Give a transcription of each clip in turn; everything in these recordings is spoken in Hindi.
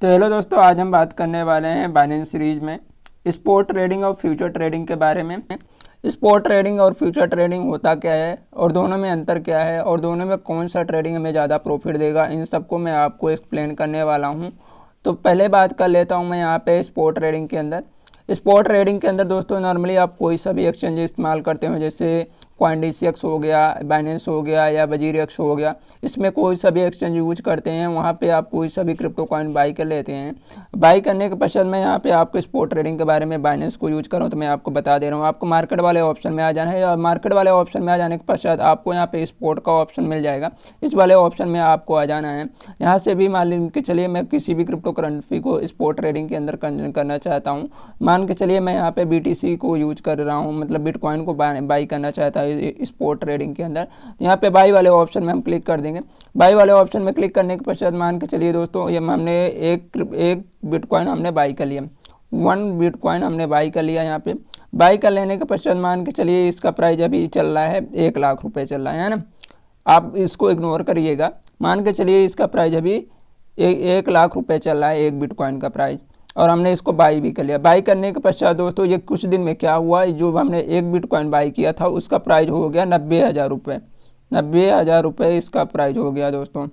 तो हेलो दोस्तों, आज हम बात करने वाले हैं बाइनेंस सीरीज में स्पॉट ट्रेडिंग और फ्यूचर ट्रेडिंग के बारे में। स्पॉट ट्रेडिंग और फ्यूचर ट्रेडिंग होता क्या है और दोनों में अंतर क्या है और दोनों में कौन सा ट्रेडिंग हमें ज़्यादा प्रॉफिट देगा, इन सबको मैं आपको एक्सप्लेन करने वाला हूं। तो पहले बात कर लेता हूं मैं यहाँ पे स्पॉट ट्रेडिंग के अंदर। स्पॉट ट्रेडिंग के अंदर दोस्तों नॉर्मली आप कोई सा भी एक्सचेंज इस्तेमाल करते हो, जैसे CoinDCX हो गया, बाइनेंस हो गया या वजीरएक्स हो गया। इसमें कोई सा भी एक्सचेंज यूज करते हैं, वहाँ पे आप कोई सा भी क्रिप्टो कॉइन बाई कर लेते हैं। बाई करने के पश्चात मैं यहाँ पे आपको स्पॉट ट्रेडिंग के बारे में बाइनेंस को यूज कर रहा हूँ, तो मैं आपको बता दे रहा हूँ। आपको मार्केट वाले ऑप्शन में आ जाना है और मार्केट वाले ऑप्शन में आ जाने के पश्चात आपको यहाँ पे स्पॉट का ऑप्शन मिल जाएगा। इस वाले ऑप्शन में आपको आ जाना है। यहाँ से भी मान के चलिए मैं किसी भी क्रिप्टो करेंसी को स्पॉट ट्रेडिंग के अंदर करना चाहता हूँ। मान के चलिए मैं यहाँ पे BTC को यूज कर रहा हूँ, मतलब बिटकॉइन को बाई करना चाहता है स्पॉट ट्रेडिंग के अंदर। तो यहाँ पे बाई वाले ऑप्शन में हम क्लिक कर देंगे। बाई वाले ऑप्शन में क्लिक करने के पश्चात मान के चलिए दोस्तों, ये हमने एक बिटकॉइन हमने बाई कर लिया, 1 बिटकॉइन हमने बाई कर लिया। यहाँ पे बाई कर लेने के पश्चात मान के चलिए इसका प्राइस अभी चल रहा है 1 लाख रुपए चल रहा है ना। आप इसको इग्नोर करिएगा। मान के चलिए इसका प्राइस अभी 1 लाख रुपए चल रहा है एक बिटकॉइन का प्राइस, और हमने इसको बाई भी कर लिया। बाई करने के पश्चात दोस्तों ये कुछ दिन में क्या हुआ, जो हमने एक बिटकॉइन बाई किया था उसका प्राइस हो गया 90,000 रुपये। 90,000 रुपये इसका प्राइस हो गया दोस्तों,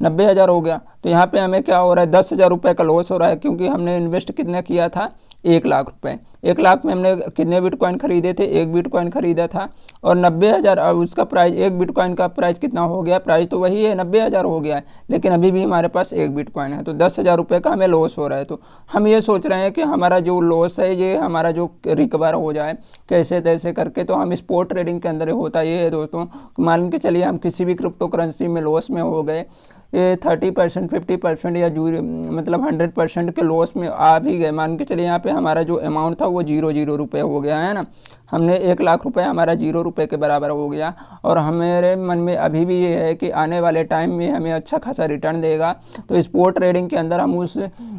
90,000 हो गया। तो यहाँ पे हमें क्या हो रहा है, 10,000 रुपये का लॉस हो रहा है, क्योंकि हमने इन्वेस्ट कितना किया था 1 लाख रुपये। 1 लाख में हमने कितने बिटकॉइन खरीदे थे, एक बिटकॉइन खरीदा था, और 90,000 अब उसका प्राइस, एक बिटकॉइन का प्राइस कितना हो गया, प्राइस तो वही है 90,000 हो गया है, लेकिन अभी भी हमारे पास एक बिटकॉइन है, तो 10,000 रुपये का हमें लॉस हो रहा है। तो हम ये सोच रहे हैं कि हमारा जो लॉस है ये हमारा जो रिकवर हो जाए कैसे तैसे करके। तो हम स्पॉट ट्रेडिंग के अंदर होता ये है दोस्तों, मान के चलिए हम किसी भी क्रिप्टो करेंसी में लॉस में हो गए, ये 30%, 50% या मतलब 100% के लॉस में आ भी गए। मान के चलिए यहाँ पे हमारा जो अमाउंट था वो 0 रुपये हो गया है ना। हमने 1 लाख रुपए हमारा 0 रुपये के बराबर हो गया, और हमारे मन में अभी भी ये है कि आने वाले टाइम में हमें अच्छा खासा रिटर्न देगा। तो स्पॉट ट्रेडिंग के अंदर हम उस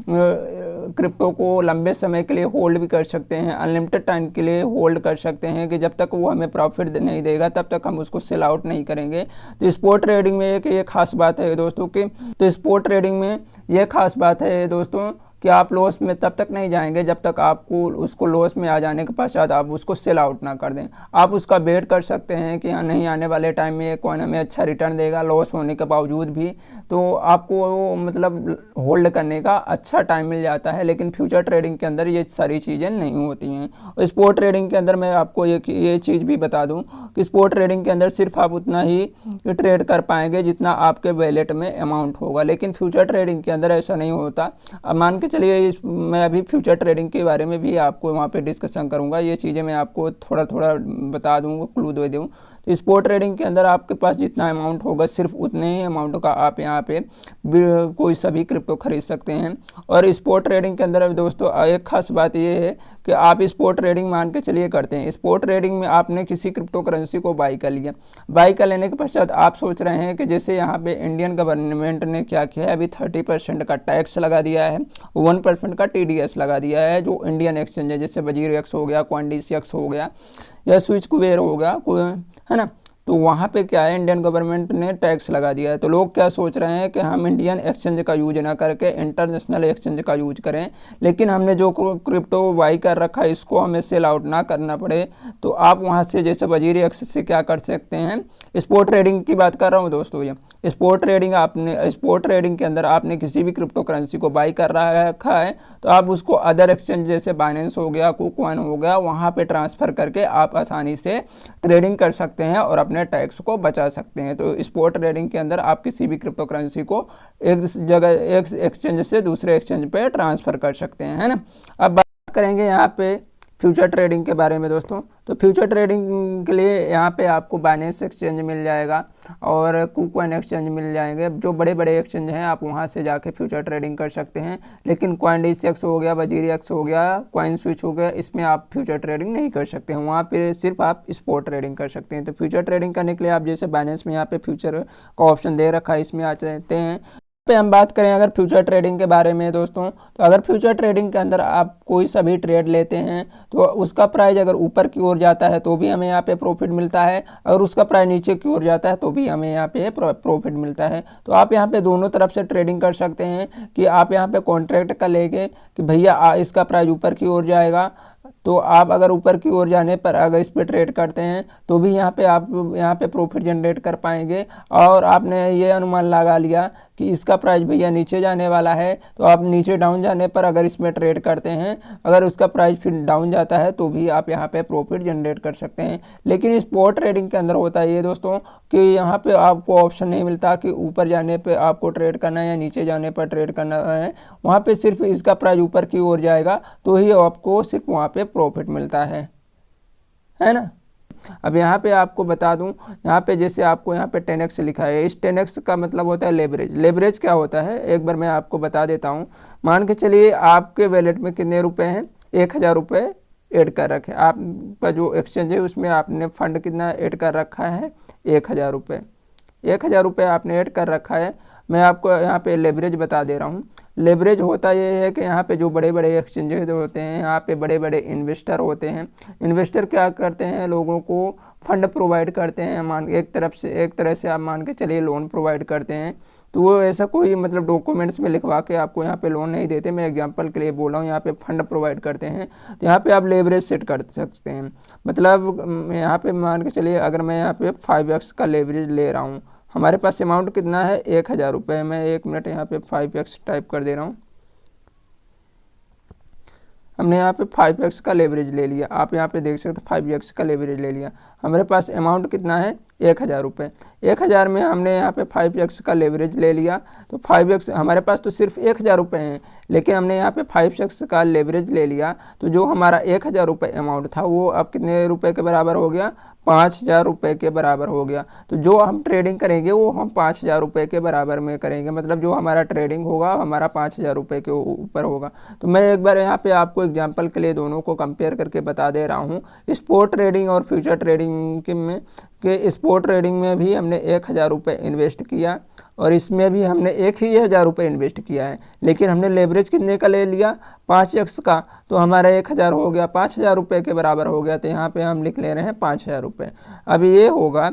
क्रिप्टो को लंबे समय के लिए होल्ड भी कर सकते हैं, अनलिमिटेड टाइम के लिए होल्ड कर सकते हैं, कि जब तक वो हमें प्रॉफिट नहीं देगा तब तक हम उसको सेल आउट नहीं करेंगे। तो स्पॉट ट्रेडिंग में एक ये खास बात है दोस्तों की, तो स्पॉट ट्रेडिंग में ये खास बात है दोस्तों कि आप लॉस में तब तक नहीं जाएंगे जब तक आपको उसको लॉस में आ जाने के पश्चात आप उसको सेल आउट ना कर दें। आप उसका वेट कर सकते हैं कि हाँ नहीं, आने वाले टाइम में ये कॉइन हमें अच्छा रिटर्न देगा लॉस होने के बावजूद भी, तो आपको मतलब होल्ड करने का अच्छा टाइम मिल जाता है। लेकिन फ्यूचर ट्रेडिंग के अंदर ये सारी चीज़ें नहीं होती हैं। और स्पॉट ट्रेडिंग के अंदर मैं आपको ये चीज़ भी बता दूँ कि स्पॉट ट्रेडिंग के अंदर सिर्फ आप उतना ही ट्रेड कर पाएंगे जितना आपके वैलेट में अमाउंट होगा, लेकिन फ्यूचर ट्रेडिंग के अंदर ऐसा नहीं होता। अब मान के चलिए मैं अभी फ्यूचर ट्रेडिंग के बारे में भी आपको वहाँ पे डिस्कशन करूँगा, ये चीज़ें मैं आपको थोड़ा थोड़ा बता दूँगा, क्लू दे दूँ। तो स्पॉट ट्रेडिंग के अंदर आपके पास जितना अमाउंट होगा सिर्फ उतने ही अमाउंट का आप यहाँ पे कोई सभी क्रिप्टो खरीद सकते हैं। और स्पॉट ट्रेडिंग के अंदर दोस्तों एक खास बात ये है कि आप स्पॉट ट्रेडिंग मान के चलिए करते हैं। स्पॉट ट्रेडिंग में आपने किसी क्रिप्टो करेंसी को बाई कर लिया, बाई कर लेने के पश्चात आप सोच रहे हैं कि जैसे यहाँ पे इंडियन गवर्नमेंट ने क्या किया है, अभी 30% का टैक्स लगा दिया है, 1% का TDS लगा दिया है, जो इंडियन एक्सचेंज है, जैसे वजीरएक्स हो गया, CoinDCX हो गया या स्विचकुबेर हो गया, है ना। तो वहाँ पे क्या है, इंडियन गवर्नमेंट ने टैक्स लगा दिया है। तो लोग क्या सोच रहे हैं कि हम इंडियन एक्सचेंज का यूज ना करके इंटरनेशनल एक्सचेंज का यूज करें, लेकिन हमने जो क्रिप्टो बाई कर रखा है इसको हमें सेल आउट ना करना पड़े। तो आप वहाँ से जैसे वजीरएक्स से क्या कर सकते हैं, स्पॉट ट्रेडिंग की बात कर रहा हूँ दोस्तों, ये स्पॉट ट्रेडिंग के अंदर आपने किसी भी क्रिप्टो करेंसी को बाई कर रखा है, तो आप उसको अदर एक्सचेंज जैसे बाइनेंस हो गया, KuCoin हो गया, वहाँ पे ट्रांसफ़र करके आप आसानी से ट्रेडिंग कर सकते हैं और अपने टैक्स को बचा सकते हैं। तो स्पॉट ट्रेडिंग के अंदर आप किसी भी क्रिप्टो करेंसी को एक जगह एक एक्सचेंज से दूसरे एक्सचेंज पे ट्रांसफ़र कर सकते हैं, है ना। अब बात करेंगे यहाँ पे फ्यूचर ट्रेडिंग के बारे में दोस्तों। तो फ्यूचर ट्रेडिंग के लिए यहाँ पे आपको बाइनेंस एक्सचेंज मिल जाएगा और KuCoin एक्सचेंज मिल जाएंगे, जो बड़े बड़े एक्सचेंज हैं आप वहाँ से जाके फ्यूचर ट्रेडिंग कर सकते हैं। लेकिन CoinDCX हो गया, वजीरएक्स हो गया, CoinSwitch हो गया, इसमें आप फ्यूचर ट्रेडिंग नहीं कर सकते हैं, वहाँ पे सिर्फ आप स्पॉट ट्रेडिंग कर सकते हैं। तो फ्यूचर ट्रेडिंग करने के लिए आप जैसे बाइनेंस में यहाँ पे फ्यूचर का ऑप्शन दे रखा है, इसमें आ जाते हैं। पे हम बात करें अगर फ्यूचर ट्रेडिंग के बारे में दोस्तों, तो अगर फ्यूचर ट्रेडिंग के अंदर आप कोई सा भी ट्रेड लेते हैं तो उसका प्राइस अगर ऊपर की ओर जाता है तो भी हमें यहाँ पे प्रॉफिट मिलता है, और उसका प्राइस नीचे की ओर जाता है तो भी हमें यहाँ पे प्रॉफिट मिलता है। तो आप यहाँ पे दोनों तरफ से ट्रेडिंग कर सकते हैं कि आप यहाँ पे कॉन्ट्रैक्ट का लेके कि भैया इसका प्राइस ऊपर की ओर जाएगा, तो आप अगर ऊपर की ओर जाने पर अगर इस पे ट्रेड करते हैं तो भी यहाँ पे आप यहाँ पे प्रॉफिट जनरेट कर पाएंगे। और आपने ये अनुमान लगा लिया कि इसका प्राइस भैया नीचे जाने वाला है, तो आप नीचे डाउन जाने पर अगर इसमें ट्रेड करते हैं, अगर उसका प्राइस फिर डाउन जाता है तो भी आप यहाँ पे प्रॉफिट जनरेट कर सकते हैं। लेकिन स्पॉट ट्रेडिंग के अंदर होता है ये दोस्तों कि यहाँ पे आपको ऑप्शन नहीं मिलता कि ऊपर जाने पे आपको ट्रेड करना है या नीचे जाने पर ट्रेड करना है। वहाँ पे सिर्फ इसका प्राइस ऊपर की ओर जाएगा तो ही आपको सिर्फ वहाँ पे प्रॉफिट मिलता है ना। अब यहाँ पे आपको बता दूं, यहाँ पे जैसे आपको यहाँ पे 10x लिखा है, इस 10x का मतलब होता है लेवरेज। लेवरेज क्या होता है एक बार मैं आपको बता देता हूँ। मान के चलिए आपके वैलेट में कितने रुपए हैं, 1000 रुपये ऐड कर रखे, आपका जो एक्सचेंज है उसमें आपने फंड कितना ऐड कर रखा है, 1000 रुपये। 1000 रुपये आपने ऐड कर रखा है। मैं आपको यहाँ पे लेवरेज बता दे रहा हूँ। लेवरेज होता ये है कि यहाँ पे जो बड़े बड़े एक्सचेंजेस होते हैं, यहाँ पे बड़े बड़े इन्वेस्टर होते हैं। इन्वेस्टर क्या करते हैं, लोगों को फंड प्रोवाइड करते हैं, एक तरह से आप मान के चलिए लोन प्रोवाइड करते हैं। तो वो ऐसा कोई मतलब डॉक्यूमेंट्स में लिखवा के आपको यहाँ पे लोन नहीं देते, मैं एग्जांपल के लिए बोल रहा हूँ, यहाँ पे फंड प्रोवाइड करते हैं। तो यहाँ पे आप लेवरेज सेट कर सकते हैं। मतलब यहाँ पे मान के चलिए अगर मैं यहाँ पे 5x का लेवरेज ले रहा हूँ, हमारे पास अमाउंट कितना है, 1000 रुपये। मैं 1 मिनट यहाँ पे 5x टाइप कर दे रहा हूँ। हमने यहाँ पे 5x का लेवरेज ले लिया, आप यहाँ पे देख सकते 5x का लेवरेज ले लिया। हमारे पास अमाउंट कितना है, 1000 रुपये। 1000 में हमने यहाँ पे 5x का लेवरेज ले लिया, तो 5x हमारे पास तो सिर्फ 1000 रुपये हैं, लेकिन हमने यहाँ पे 5x का लेवरेज ले लिया, तो जो हमारा 1000 रुपये अमाउंट था वो अब कितने रुपए के बराबर हो गया, 5000 रुपये के बराबर हो गया। तो जो हम ट्रेडिंग करेंगे वो हम 5000 रुपये के बराबर में करेंगे, मतलब जो हमारा ट्रेडिंग होगा हमारा 5000 रुपये के ऊपर होगा। तो मैं एक बार यहाँ पे आपको एग्जांपल के लिए दोनों को कंपेयर करके बता दे रहा हूँ। स्पॉट ट्रेडिंग और फ्यूचर ट्रेडिंग के स्पॉट ट्रेडिंग में भी हमने 1000 रुपये इन्वेस्ट किया और इसमें भी हमने 1000 रुपये इन्वेस्ट किया है, लेकिन हमने लेवरेज कितने का ले लिया, 5x का, तो हमारा 1000 हो गया, 5000 रुपये के बराबर हो गया। तो यहाँ पे हम लिख ले रहे हैं 5000 रुपये। अब ये होगा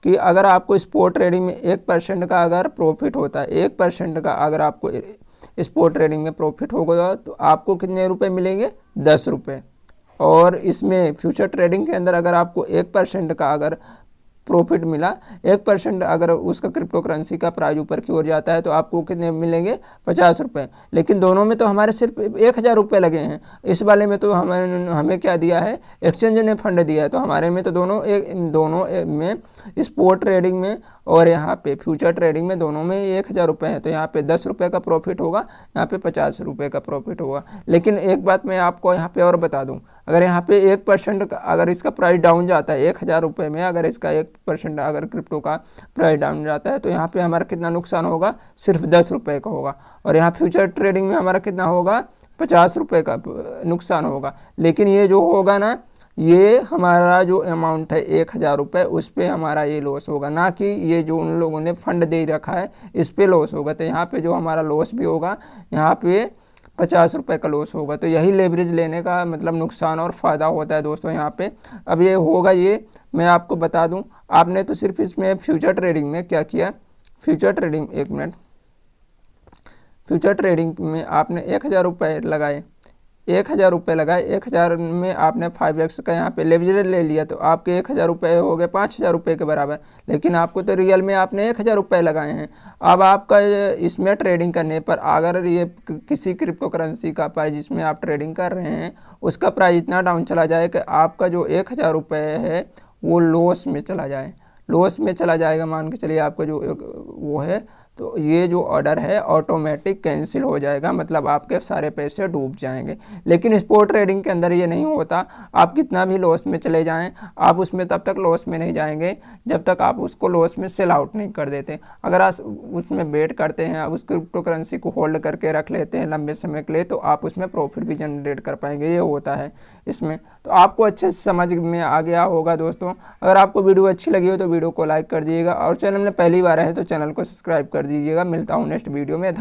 कि अगर आपको स्पॉट ट्रेडिंग में 1% का अगर प्रॉफिट होता है, 1% का अगर आपको स्पॉट ट्रेडिंग में प्रॉफिट होगा तो आपको कितने रुपये मिलेंगे, 10 रुपये। और इसमें फ्यूचर ट्रेडिंग के अंदर अगर आपको 1% का अगर प्रॉफिट मिला, 1% अगर उसका क्रिप्टो करेंसी का प्राइस ऊपर की ओर जाता है तो आपको कितने मिलेंगे, 50 रुपये। लेकिन दोनों में तो हमारे सिर्फ 1000 रुपये लगे हैं। इस वाले में तो हमें क्या दिया है, एक्सचेंज ने फंड दिया है। तो हमारे में तो दोनों में स्पॉट ट्रेडिंग में और यहाँ पे फ्यूचर ट्रेडिंग में दोनों में 1000 रुपये है। तो यहाँ पे 10 रुपये का प्रॉफिट होगा, यहाँ पे 50 रुपये का प्रॉफिट होगा। लेकिन एक बात मैं आपको यहाँ पे और बता दूँ, अगर यहाँ पे 1% का अगर इसका प्राइस डाउन जाता है 1000 रुपये में, अगर इसका 1% अगर क्रिप्टो का प्राइस डाउन जाता है तो यहाँ पे हमारा कितना नुकसान होगा, सिर्फ 10 रुपये का होगा। और यहाँ फ्यूचर ट्रेडिंग में हमारा कितना होगा, 50 रुपये का नुकसान होगा। लेकिन ये जो होगा ना, ये हमारा जो अमाउंट है 1000 रुपये, उस पर हमारा ये लॉस होगा, ना कि ये जो उन लोगों ने फंड दे रखा है इस पर लॉस होगा। तो यहाँ पे जो हमारा लॉस भी होगा, यहाँ पे 50 रुपये का लॉस होगा। तो यही लेवरेज लेने का मतलब नुकसान और फ़ायदा होता है दोस्तों यहाँ पे। अब ये होगा, ये मैं आपको बता दूँ, आपने तो सिर्फ इसमें फ्यूचर ट्रेडिंग में क्या किया, फ्यूचर ट्रेडिंग, एक मिनट, फ्यूचर ट्रेडिंग में आपने 1000 रुपये लगाए, 1000 रुपये लगाए, 1000 में आपने 5x का यहाँ पे लेवरेज ले लिया, तो आपके 1000 रुपये हो गए 5000 रुपये के बराबर। लेकिन आपको तो रियल में आपने 1000 रुपये लगाए हैं। अब आपका इसमें ट्रेडिंग करने पर अगर ये किसी क्रिप्टो करेंसी का प्राइस जिसमें आप ट्रेडिंग कर रहे हैं उसका प्राइस इतना डाउन चला जाए कि आपका जो 1000 रुपये है वो लॉस में चला जाए, लॉस में चला जाएगा, मान के चलिए आपका जो वो है, तो ये जो ऑर्डर है ऑटोमेटिक कैंसिल हो जाएगा, मतलब आपके सारे पैसे डूब जाएंगे। लेकिन स्पॉट ट्रेडिंग के अंदर ये नहीं होता। आप कितना भी लॉस में चले जाएं, आप उसमें तब तक लॉस में नहीं जाएंगे जब तक आप उसको लॉस में सेल आउट नहीं कर देते। अगर आप उसमें बेट करते हैं, उस क्रिप्टो करेंसी को होल्ड करके रख लेते हैं लंबे समय के लिए, तो आप उसमें प्रॉफिट भी जनरेट कर पाएंगे। ये होता है इसमें। तो आपको अच्छे से समझ में आ गया होगा दोस्तों। अगर आपको वीडियो अच्छी लगी हो तो वीडियो को लाइक कर दिएगा, और चैनल में पहली बार है तो चैनल को सब्सक्राइब कर दीजिएगा। मिलता हूँ नेक्स्ट वीडियो में।